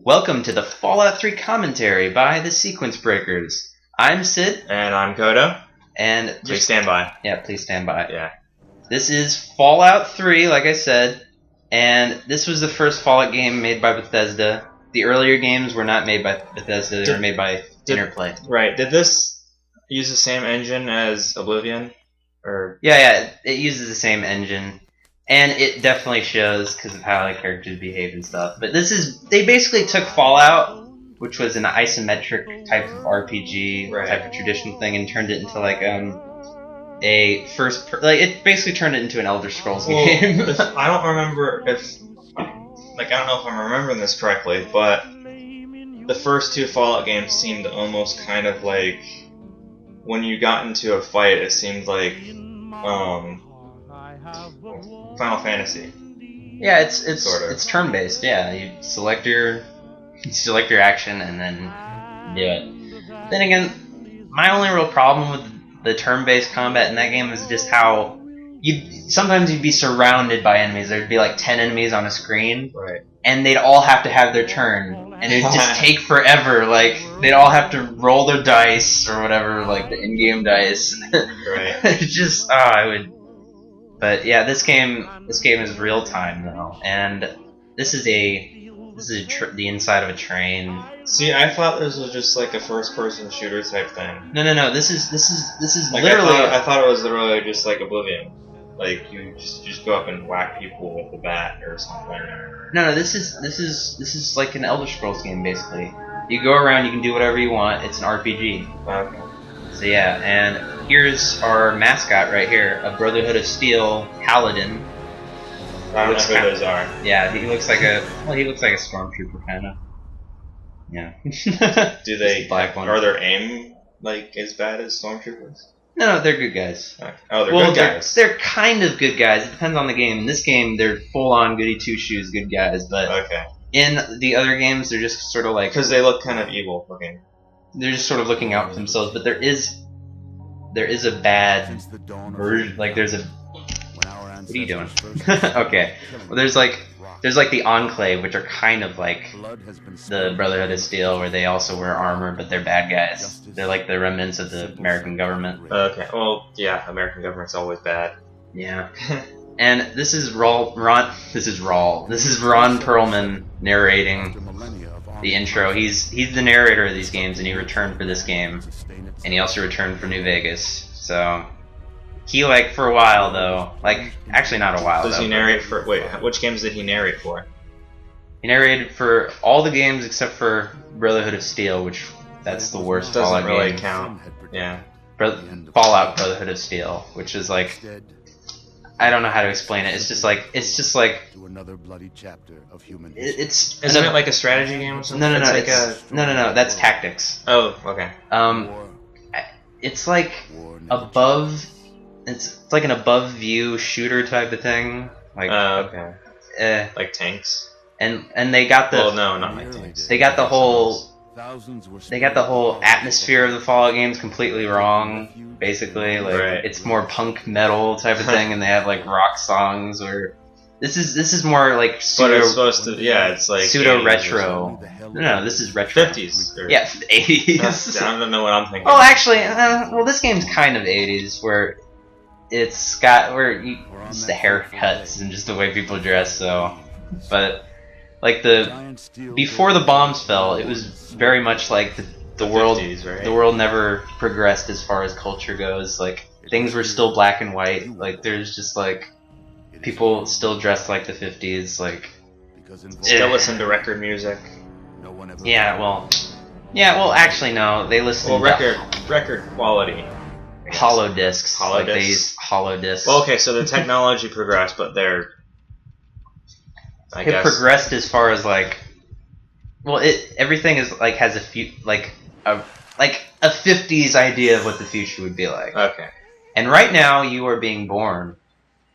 Welcome to the Fallout 3 commentary by TheSequenceBreakers. I'm Sid. And I'm Kodo. And Please stand by. Yeah, please stand by. Yeah. This is Fallout 3, like I said, and this was the first Fallout game made by Bethesda. The earlier games were not made by Bethesda, they were made by Interplay. Right. Did this use the same engine as Oblivion? Or Yeah, it uses the same engine. And it definitely shows because of how like characters behave and stuff. But they basically took Fallout, which was an isometric type of RPG, type of traditional thing, and turned it into like a it basically turned it into an Elder Scrolls game. I don't remember I don't know if I'm remembering this correctly, but the first two Fallout games seemed almost kind of like when you got into a fight, it seemed like Final Fantasy. Yeah, it's sort of. It's turn based. Yeah, you select your action and then do it. Then again, my only real problem with the turn based combat in that game is just how sometimes you'd be surrounded by enemies. There'd be like 10 enemies on a screen, right? And they'd all have to have their turn, and it'd just take forever. Like they'd all have to roll their dice or whatever, like the in-game dice. Right. It's just I would. But yeah, this game is real time though, and this is the inside of a train. See, I thought this was just like a first-person shooter type thing. No. This is Like, literally. I thought it was literally just like Oblivion. Like you just go up and whack people with the bat or something. No. This is like an Elder Scrolls game basically. You go around, you can do whatever you want. It's an RPG. Okay. So yeah, and here's our mascot right here, a Brotherhood of Steel Paladin. I don't know who those are. Yeah, he looks like a stormtrooper kind of. Yeah. Do they black one? Are their aim like as bad as stormtroopers? No, they're good guys. Okay. Oh, they're good guys. They're kind of good guys. It depends on the game. In this game, they're full-on goody two-shoes good guys, but okay. In the other games, they're just sort of like because they look kind of evil looking. They're just sort of looking out for themselves, but there is a bad version. Like there's a. What are you doing? Okay. Well, there's like the Enclave, which are kind of like the Brotherhood of Steel, where they also wear armor, but they're bad guys. They're like the remnants of the American government. Okay. Well, yeah, American government's always bad. Yeah. And this is Ron Perlman narrating the intro. He's the narrator of these games, and he returned for this game, and he also returned for New Vegas. So he for a while though, actually not a while. Does he narrate for? Wait, which games did he narrate for? He narrated for all the games except for Brotherhood of Steel, which that's the worst Fallout game. Doesn't really count. Yeah. Fallout Brotherhood of Steel, which is like. I don't know how to explain it. It's just like another bloody chapter of human Isn't it like a strategy game or something? No. That's tactics. Oh, okay. It's like above. It's like an above view shooter type of thing. Like okay. Like tanks. And they got the. Well, no, not like tanks. They got the whole. Atmosphere of the Fallout games completely wrong. Basically, It's more punk metal type of thing, and they have like rock songs. Or this is more like pseudo. But it's supposed to, it's like pseudo retro. No, this is retro. 50s. Yeah, 80s. I don't know what I'm thinking. Oh, actually, this game's kind of 80s, where it's got it's the haircuts and just the way people dress. So, but like before the bombs fell, it was very much like the world. 50s, right? The world never progressed as far as culture goes. Like things were still black and white. Like there's just like people still dressed like the 50s. Like still listen to record music. Yeah, well, actually no. They listen to record quality. Hollow discs. Hollow discs. They use hollow discs. Well, okay, so the technology progressed, but they're. I guess progressed as far as everything is has a 50s idea of what the future would be like. Okay. And right now you are being born.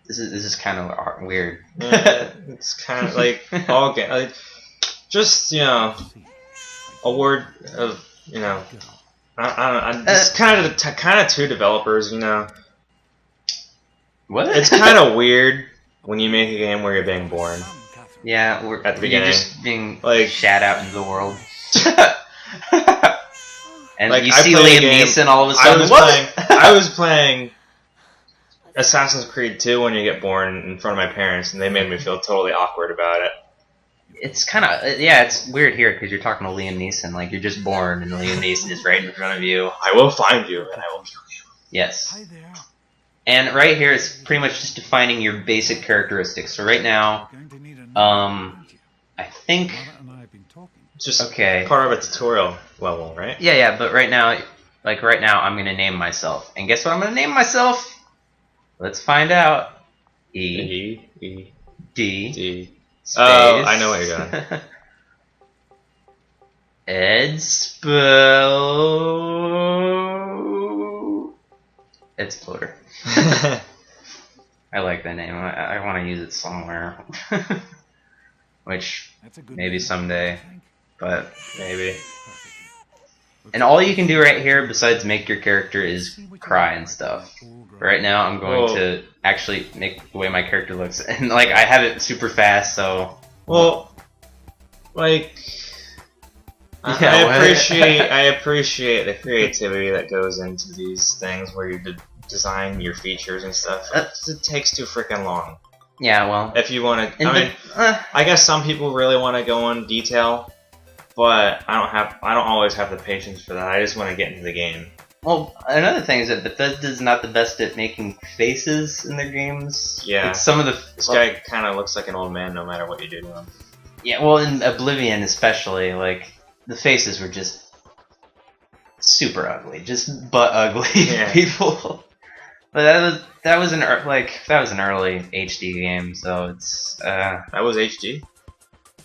This is kind of weird. It's kind of like just a word of I don't know. It's kind of two developers. What? It's kind of weird when you make a game where you're being born. Yeah, at the beginning. You're just being Like- shat out into the world. And Like, you I see played a Liam game- Neeson all of a I sudden. was What? playing. I was playing Assassin's Creed 2 when you get born in front of my parents, and they made me feel totally awkward about it. It's kind of it's weird here because you're talking to Liam Neeson, like you're just born and Liam Neeson is right in front of you. I will find you, and I will kill you. Yes. And right here is pretty much just defining your basic characteristics. So right now, I think It's just okay. part of a tutorial level, right? Yeah, but right now, I'm gonna name myself, and guess what I'm gonna name myself? Let's find out. E E D D. space. Oh, I know what you're going. Ed Sploder. I like that name. I want to use it somewhere. Which, maybe someday. But, Maybe. and all you can do right here, besides make your character, is cry and stuff. Right now, I'm going to actually make the way my character looks. And, like, I have it super fast, so... Well, like, Yeah, I appreciate the creativity that goes into these things where you design your features and stuff. It takes too freaking long. Yeah, well... If you want to, I guess some people really want to go in detail, but I don't always have the patience for that. I just want to get into the game. Well, another thing is that Bethesda's not the best at making faces in their games. Yeah. Like some of the... This guy kind of looks like an old man no matter what you do to him. Yeah, well, in Oblivion especially, like, the faces were just super ugly. Just butt ugly people. But that was an early HD game, so it's That was HD?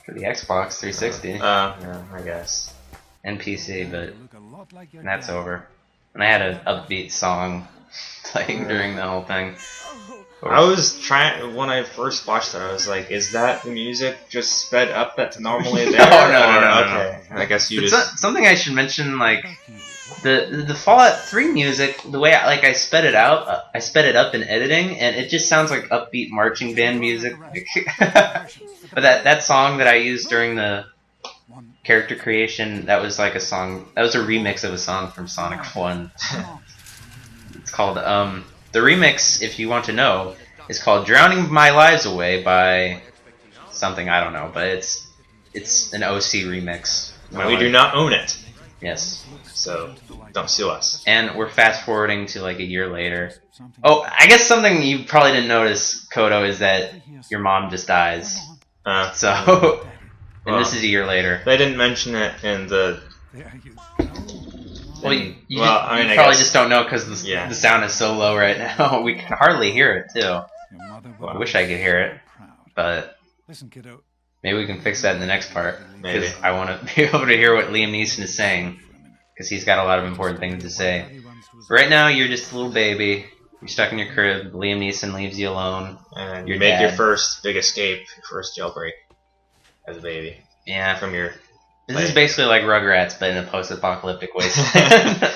for the Xbox 360 Yeah, I guess. and PC, but that's over. And I had an upbeat song playing during the whole thing. I was trying, when I first watched it, I was like, is that the music just sped up that's normally there? No. Okay, I guess you It's just... something I should mention, like, the Fallout 3 music, the way I sped it out, I sped it up in editing, and it just sounds like upbeat marching band music. But that song that I used during the character creation, that was like a song, that was a remix of a song from Sonic 1. It's called, the remix, if you want to know, is called Drowning My Lives Away by something, I don't know, but it's an OC remix. We do not own it, Yes. so don't sue us. And we're fast forwarding to like a year later. Oh, I guess something you probably didn't notice, Kodo, is that your mom just dies. So, and Well, this is a year later. They didn't mention it in the... Well, you I probably guess- just don't know because the sound is so low right now. We can hardly hear it, too. I wish I could hear it, but maybe we can fix that in the next part. Maybe. Because I want to be able to hear what Liam Neeson is saying, because he's got a lot of important things to say. But right now, you're just a little baby. You're stuck in your crib. Liam Neeson leaves you alone. And Your you make your dad. first big escape, your first jailbreak as a baby Yeah. from your... This is basically like Rugrats, but in a post-apocalyptic wasteland.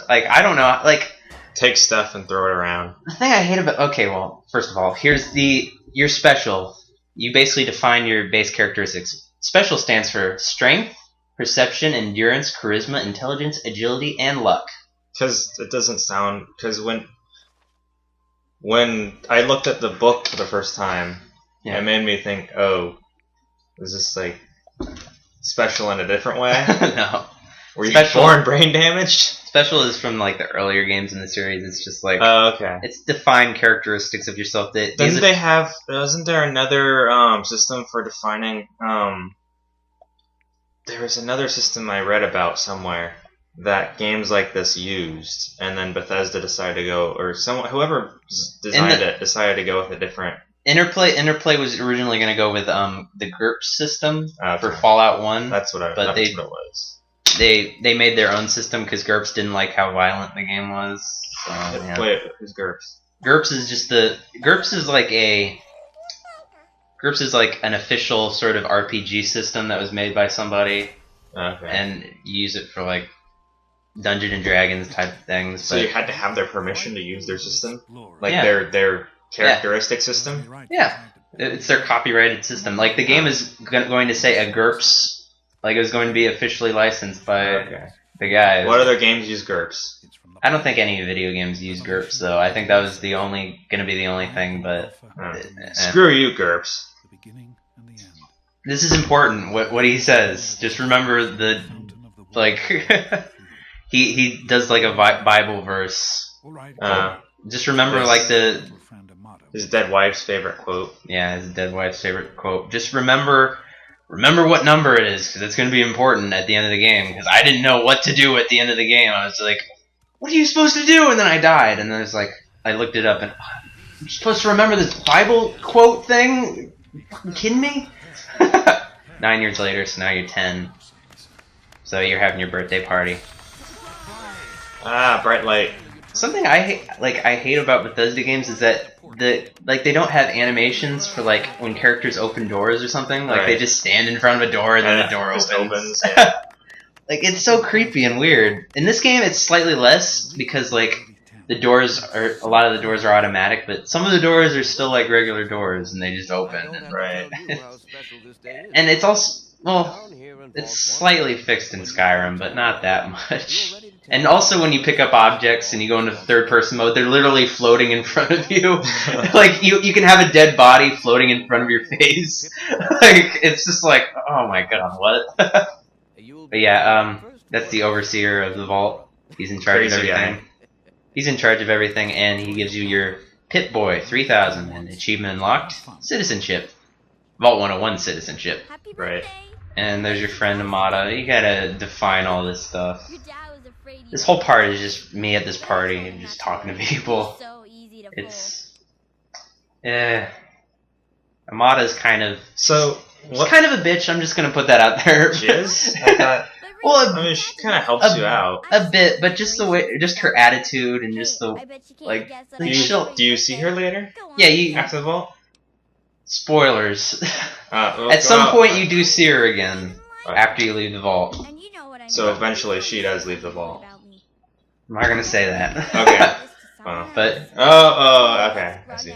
Like, I don't know. Like, Take stuff and throw it around. the thing I hate about... Okay, well, first of all, here's your special. You basically define your base characteristics. Special stands for strength, perception, endurance, charisma, intelligence, agility, and luck. Because it doesn't sound... Because when I looked at the book for the first time, Yeah. it made me think, oh, is this like special in a different way? No. Were you Special- born brain damaged? Special is from, like, the earlier games in the series. It's just, like... Oh, okay. it's defined characteristics of yourself. Wasn't there another system for defining... there was another system I read about somewhere that games like this used, and then Bethesda decided to go, or whoever designed it decided to go with a different... Interplay was originally going to go with the GURPS system for Okay. Fallout 1. That's what But that's what it was. They made their own system because GURPS didn't like how violent the game was. So, yeah. Wait, who's GURPS? GURPS is just GURPS is like an official sort of RPG system that was made by somebody, Okay. and you use it for like Dungeons and Dragons type of things. So but you had to have their permission to use their system, like Yeah. their characteristic system. Yeah, it's their copyrighted system. Like the game is going to say a GURPS, like it was going to be officially licensed by the guys. What other games use GURPS? I don't think any video games use GURPS though. I think that was going to be the only thing. But Screw you, GURPS. this is important. What he says. Just remember the like. he does like a Bible verse. Just remember like his dead wife's favorite quote. Yeah, his dead wife's favorite quote. Just remember what number it is, because it's going to be important at the end of the game. Because I didn't know what to do at the end of the game. I was like, what are you supposed to do? And then I died. And then it's like, I looked it up and, I'm supposed to remember this Bible quote thing? You kidding me? 9 years later, so now you're 10. So you're having your birthday party. Ah, bright light. Something I hate about Bethesda games is that they don't have animations for like when characters open doors or something. Like they just stand in front of a door and then the door opens. Yeah. Like it's so creepy and weird. In this game, it's slightly less because like a lot of the doors are automatic, but some of the doors are still like regular doors and they just open. Right. And it's also it's slightly fixed in Skyrim, but not that much. And also when you pick up objects and you go into third-person mode, they're literally floating in front of you. Like, you can have a dead body floating in front of your face. Like, it's just like, oh my god, what? But yeah, that's the overseer of the vault. He's in charge of everything. He's in charge of everything, and he gives you your Pip-Boy 3000 and achievement unlocked, citizenship. Vault 101 citizenship. Right. And there's your friend Amada. You gotta define all this stuff. This whole part is just me at this party and just talking to people. It's Amada's kind of kind of a bitch. I'm just gonna put that out there. She is? I thought. Well, I mean, she kind of helps you out a bit, but just the way, just her attitude and just the like. Do you see her later? Yeah, after the vault. Spoilers. At some point, you do see her again after you leave the vault. So eventually, she does leave the vault. I'm not gonna say that. Okay. But okay. I see.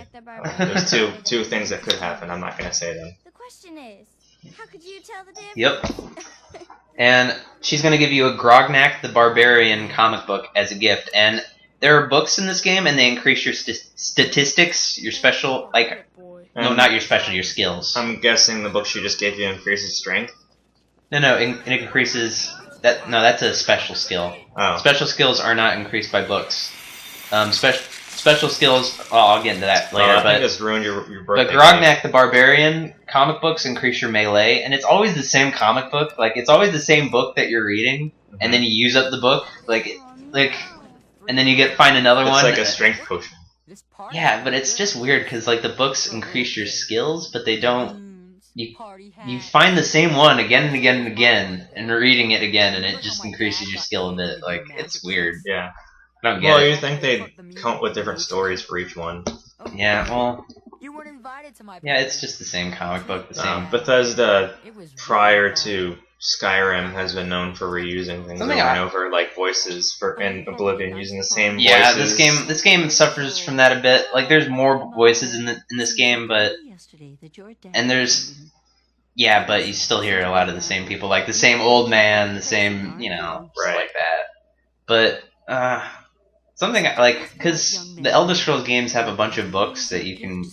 There's two things that could happen. I'm not gonna say them. The question is, how could you tell the difference? Yep. And she's gonna give you a Grognak the Barbarian comic book as a gift. And there are books in this game, and they increase your statistics, your special, like, no, not your special, your skills. I'm guessing the book she just gave you increases strength. No, it increases. That's a special skill. Oh. Special skills are not increased by books. Special skills, I'll get into that later. I think this ruined your birthday. But Grognak the Barbarian comic books increase your melee, and it's always the same comic book. Like, it's always the same book that you're reading, and then you use up the book, and then you find another one. It's like a strength potion. Yeah, but it's just weird because like the books increase your skills, but they don't. You find the same one again and again and again, and reading it again, and it just increases your skill a bit. Like, it's weird. Yeah. I don't get it. Well, you think they'd come up with different stories for each one. Yeah, well... You weren't invited to my yeah, it's just the same comic book, the same... Bethesda, prior to Skyrim, has been known for reusing things over and over, like voices in Oblivion, using the same voices. Yeah, this game suffers from that a bit. Like, there's more voices in this game, but... And there's... Yeah, but you still hear a lot of the same people. Like, the same old man, the same, stuff like that. But, something like... Because the Elder Scrolls games have a bunch of books that you can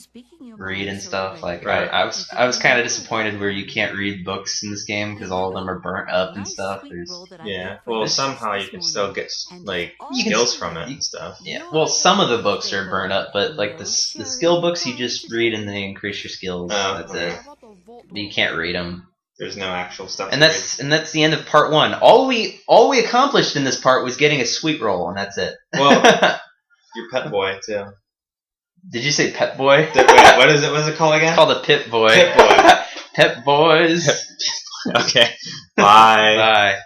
read and stuff. Like, I was kind of disappointed where you can't read books in this game because all of them are burnt up and stuff. Yeah, well, somehow you can still get like skills from it and stuff. Yeah, well, some of the books are burnt up, but like the skill books you just read and they increase your skills. That's it. But you can't read them. There's no actual stuff. And that's the end of part 1. All we accomplished in this part was getting a sweet roll, and that's it. Well, your pet boy too. Did you say Pet Boy? Wait, what is it? What is it called again? It's called a Pip Boy. Pip Boy. Pep Boys. Okay. Bye. Bye.